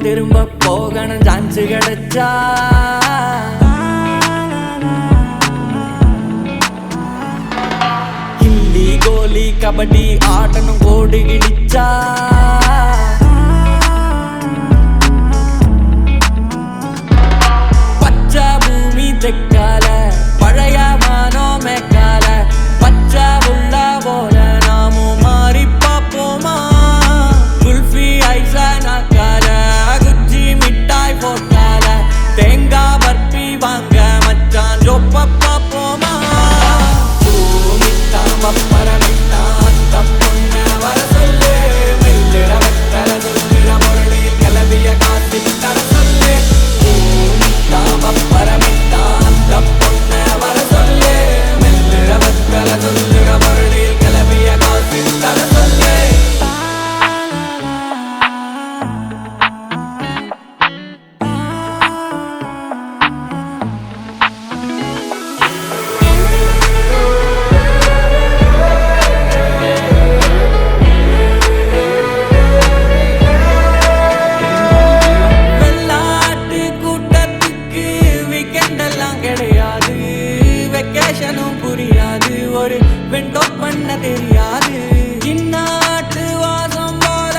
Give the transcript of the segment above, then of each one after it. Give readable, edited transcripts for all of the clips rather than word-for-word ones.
திரும்ப போகணும் சான்ஸ் கிடைச்சா ஹிந்தி கோலி கபடி ஆடணும் கோடு கிழிச்சா பச்சை பூமி தெக்கால பழைய மானோ மேக்கால பச்சை உள்ள போல நாமும் மாறி பார்ப்போமா குல்ஃபி ஐசா நாக்கால குச்சி மிட்டாய் போட்டால தேங்காய் பர்பி வாங்க மச்சான் ஜோப்ப பார்ப்போமா புரியாது ஒரு விண்டோ பண்ண தெரியாது இந்நாட்டு வாசம் போல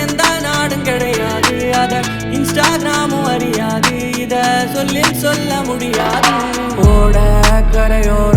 எந்த நாடும் கிடையாது அத இன்ஸ்டாகிராமும் அறியாது இத சொல்ல முடியாது ஓட கரையோ